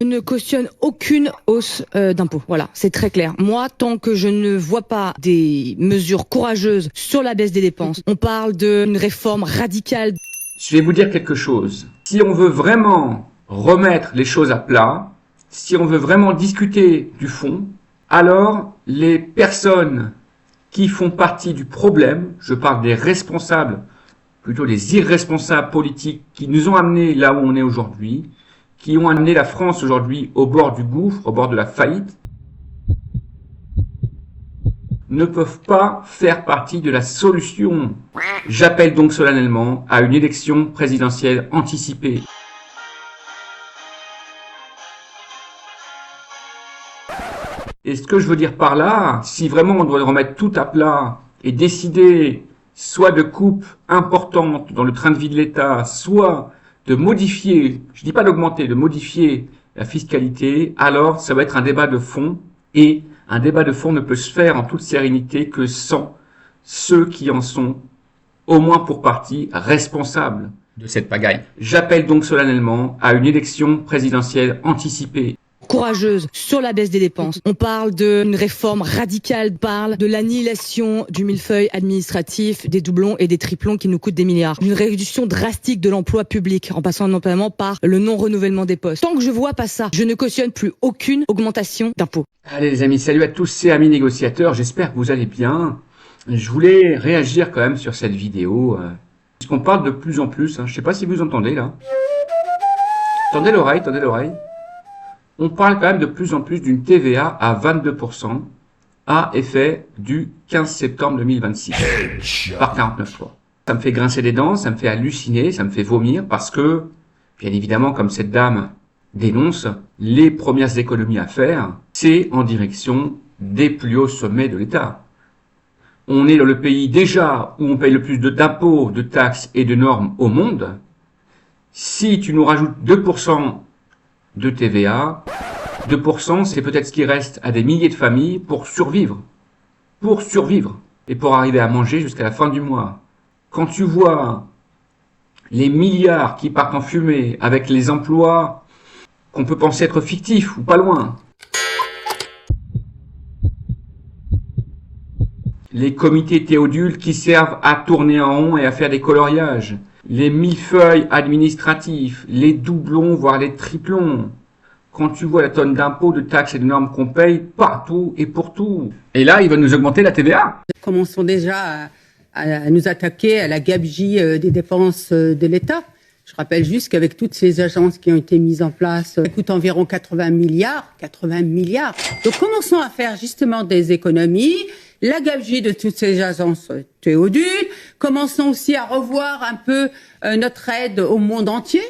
Je ne cautionne aucune hausse d'impôts. Voilà, c'est très clair. Moi, tant que je ne vois pas des mesures courageuses sur la baisse des dépenses, on parle d'une réforme radicale. Je vais vous dire quelque chose. Si on veut vraiment remettre les choses à plat, si on veut vraiment discuter du fond, alors les personnes qui font partie du problème, je parle des responsables, plutôt des irresponsables politiques qui nous ont amenés là où on est aujourd'hui, qui ont amené la France aujourd'hui au bord du gouffre, au bord de la faillite, ne peuvent pas faire partie de la solution. J'appelle donc solennellement à une élection présidentielle anticipée. Et ce que je veux dire par là, si vraiment on doit remettre tout à plat et décider soit de coupes importantes dans le train de vie de l'État, soit de modifier, je dis pas d'augmenter, de modifier la fiscalité, alors ça va être un débat de fond, et un débat de fond ne peut se faire en toute sérénité que sans ceux qui en sont, au moins pour partie, responsables de cette pagaille. J'appelle donc solennellement à une élection présidentielle anticipée. Courageuse sur la baisse des dépenses. On parle d'une réforme radicale, on parle de l'annihilation du millefeuille administratif, des doublons et des triplons qui nous coûtent des milliards. Une réduction drastique de l'emploi public en passant notamment par le non-renouvellement des postes. Tant que je vois pas ça, je ne cautionne plus aucune augmentation d'impôts. Allez les amis, salut à tous et amis négociateurs, j'espère que vous allez bien. Je voulais réagir quand même sur cette vidéo, puisqu'on parle de plus en plus, je sais pas si vous entendez là. Tendez l'oreille, tendez l'oreille. On parle quand même de plus en plus d'une TVA à 22% à effet du 15 septembre 2026 par 49.3. Ça me fait grincer des dents, ça me fait halluciner, ça me fait vomir parce que, bien évidemment, comme cette dame dénonce, les premières économies à faire, c'est en direction des plus hauts sommets de l'État. On est dans le pays déjà où on paye le plus d'impôts, de taxes et de normes au monde. Si tu nous rajoutes 2% de TVA, 2%, c'est peut-être ce qui reste à des milliers de familles pour survivre. Et pour arriver à manger jusqu'à la fin du mois. Quand tu vois les milliards qui partent en fumée avec les emplois qu'on peut penser être fictifs ou pas loin, les comités théodules qui servent à tourner en rond et à faire des coloriages, les millefeuilles administratifs, les doublons, voire les triplons. Quand tu vois la tonne d'impôts, de taxes et de normes qu'on paye partout et pour tout. Et là, ils veulent nous augmenter la TVA. Commençons déjà à nous attaquer à la gabegie des dépenses de l'État. Je rappelle juste qu'avec toutes ces agences qui ont été mises en place, ça coûte environ 80 milliards. Donc commençons à faire justement des économies. La gabegie de toutes ces agences théodules. Commençons aussi à revoir un peu notre aide au monde entier.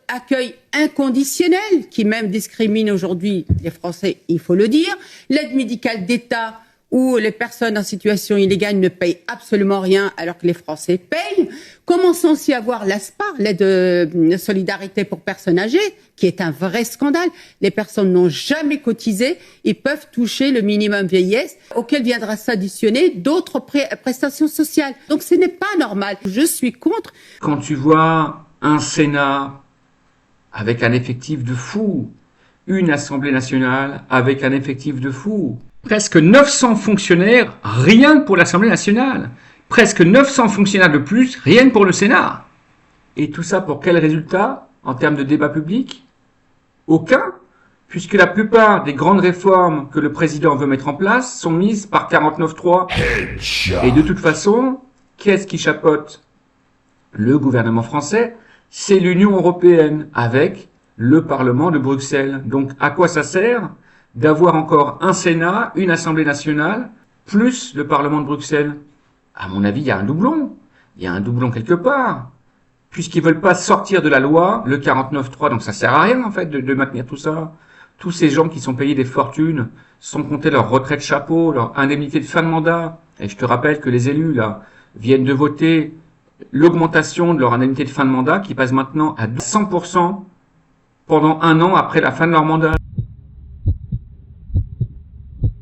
Accueil inconditionnel, qui même discrimine aujourd'hui les Français, il faut le dire. L'aide médicale d'État, où les personnes en situation illégale ne payent absolument rien alors que les Français payent. Commençons aussi à voir l'ASPA, l'aide de solidarité pour personnes âgées, qui est un vrai scandale. Les personnes n'ont jamais cotisé, ils peuvent toucher le minimum vieillesse, auquel viendra s'additionner d'autres prestations sociales. Donc ce n'est pas normal. Je suis contre. Quand tu vois un Sénat avec un effectif de fou, une Assemblée nationale avec un effectif de fou, presque 900 fonctionnaires, rien que pour l'Assemblée nationale. Presque 900 fonctionnaires de plus, rien que pour le Sénat. Et tout ça pour quel résultat en termes de débat public? Aucun, puisque la plupart des grandes réformes que le président veut mettre en place sont mises par 49.3. Et de toute façon, qu'est-ce qui chapeaute le gouvernement français? C'est l'Union européenne avec le Parlement de Bruxelles. Donc à quoi ça sert d'avoir encore un Sénat, une Assemblée nationale, plus le Parlement de Bruxelles? À mon avis, il y a un doublon. Il y a un doublon quelque part. Puisqu'ils veulent pas sortir de la loi, le 49.3, donc ça sert à rien, en fait, de maintenir tout ça. Tous ces gens qui sont payés des fortunes, sans compter leur retraite chapeau, leur indemnité de fin de mandat. Et je te rappelle que les élus, là, viennent de voter l'augmentation de leur indemnité de fin de mandat, qui passe maintenant à 100% pendant 1 an après la fin de leur mandat.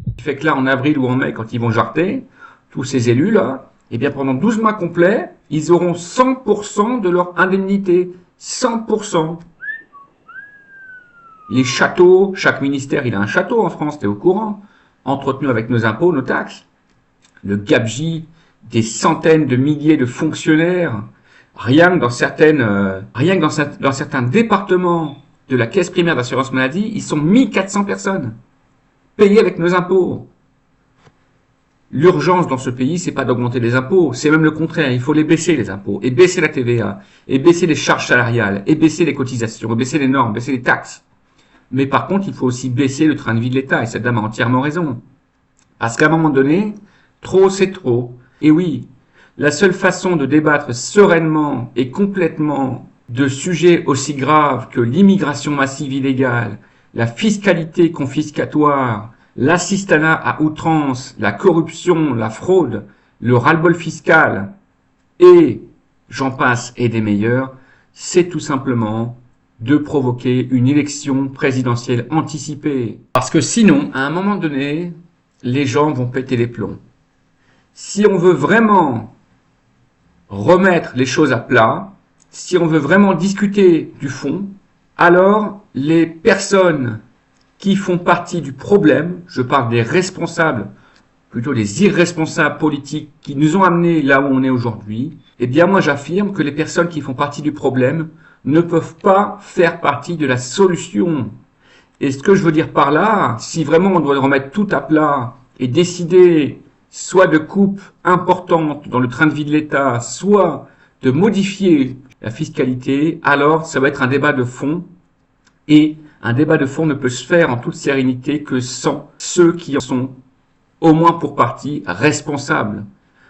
Ce qui fait que là, en avril ou en mai, quand ils vont jarter, tous ces élus-là, eh bien, pendant 12 mois complets, ils auront 100% de leur indemnité. 100%. Les châteaux, chaque ministère, il a un château en France, t'es au courant, entretenu avec nos impôts, nos taxes. Le gabegie des centaines de milliers de fonctionnaires, rien que dans certains départements de la caisse primaire d'assurance maladie, ils sont 1400 personnes payées avec nos impôts. L'urgence dans ce pays, c'est pas d'augmenter les impôts, c'est même le contraire. Il faut les baisser, les impôts, et baisser la TVA, et baisser les charges salariales, et baisser les cotisations, et baisser les normes, baisser les taxes. Mais par contre, il faut aussi baisser le train de vie de l'État, et cette dame a entièrement raison. Parce qu'à un moment donné, trop c'est trop. Et oui, la seule façon de débattre sereinement et complètement de sujets aussi graves que l'immigration massive illégale, la fiscalité confiscatoire, l'assistanat à outrance, la corruption, la fraude, le ras-le-bol fiscal, et j'en passe et des meilleurs, c'est tout simplement de provoquer une élection présidentielle anticipée. Parce que sinon, à un moment donné, les gens vont péter les plombs. Si on veut vraiment remettre les choses à plat, si on veut vraiment discuter du fond, alors les personnes qui font partie du problème, je parle des responsables, plutôt des irresponsables politiques qui nous ont amenés là où on est aujourd'hui, eh bien moi j'affirme que les personnes qui font partie du problème ne peuvent pas faire partie de la solution. Et ce que je veux dire par là, si vraiment on doit remettre tout à plat et décider soit de coupes importantes dans le train de vie de l'État, soit de modifier la fiscalité, alors ça va être un débat de fond, et un débat de fond ne peut se faire en toute sérénité que sans ceux qui en sont, au moins pour partie, responsables.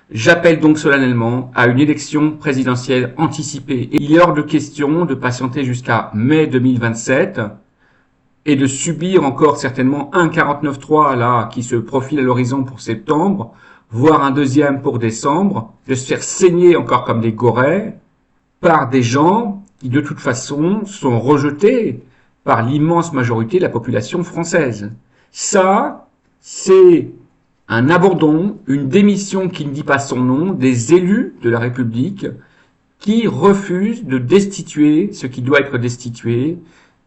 J'appelle donc solennellement à une élection présidentielle anticipée. Et il est hors de question de patienter jusqu'à mai 2027 et de subir encore certainement un 49.3 là qui se profile à l'horizon pour septembre, voire un deuxième pour décembre, de se faire saigner encore comme des gorées par des gens qui de toute façon sont rejetés par l'immense majorité de la population française. Ça, c'est un abandon, une démission qui ne dit pas son nom, des élus de la République qui refusent de destituer ce qui doit être destitué,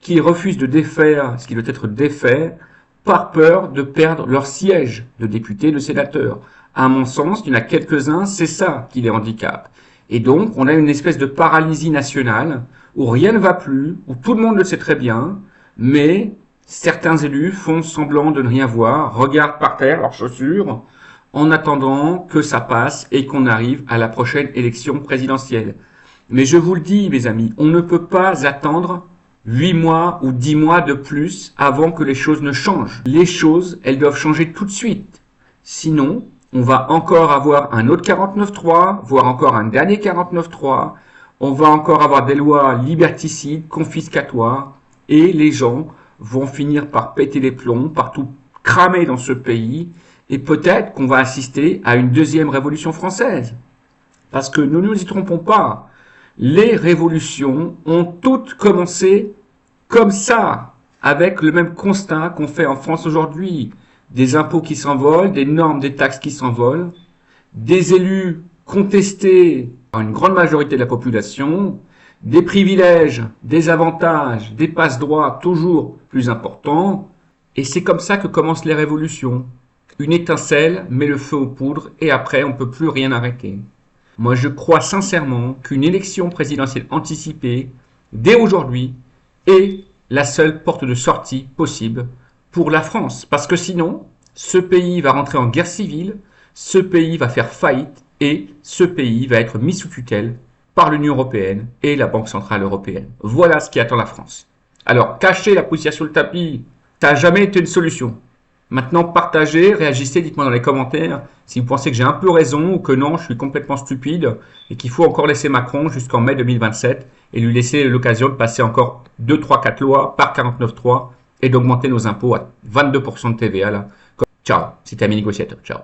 qui refusent de défaire ce qui doit être défait, par peur de perdre leur siège de député, de sénateur. À mon sens, il y en a quelques-uns, c'est ça qui les handicape. Et donc, on a une espèce de paralysie nationale où rien ne va plus, où tout le monde le sait très bien, mais certains élus font semblant de ne rien voir, regardent par terre leurs chaussures, en attendant que ça passe et qu'on arrive à la prochaine élection présidentielle. Mais je vous le dis, mes amis, on ne peut pas attendre 8 mois ou 10 mois de plus avant que les choses ne changent. Les choses, elles doivent changer tout de suite. Sinon, on va encore avoir un autre 49.3, voire encore un dernier 49.3. On va encore avoir des lois liberticides, confiscatoires, et les gens vont finir par péter les plombs, par tout cramer dans ce pays, et peut-être qu'on va assister à une deuxième révolution française. Parce que ne nous y trompons pas, les révolutions ont toutes commencé comme ça, avec le même constat qu'on fait en France aujourd'hui. Des impôts qui s'envolent, des normes, des taxes qui s'envolent, des élus contestés par une grande majorité de la population, des privilèges, des avantages, des passe-droits toujours plus importants. Et c'est comme ça que commencent les révolutions. Une étincelle met le feu aux poudres et après on ne peut plus rien arrêter. Moi je crois sincèrement qu'une élection présidentielle anticipée, dès aujourd'hui, est la seule porte de sortie possible pour la France. Parce que sinon, ce pays va rentrer en guerre civile, ce pays va faire faillite et ce pays va être mis sous tutelle par l'Union européenne et la Banque centrale européenne. Voilà ce qui attend la France. Alors, cacher la poussière sous le tapis, ça n'a jamais été une solution. Maintenant, partagez, réagissez, dites-moi dans les commentaires si vous pensez que j'ai un peu raison ou que non, je suis complètement stupide et qu'il faut encore laisser Macron jusqu'en mai 2027 et lui laisser l'occasion de passer encore 2, 3, 4 lois par 49.3 et d'augmenter nos impôts à 22% de TVA là. Ciao, c'était Ami Négociateur. Ciao.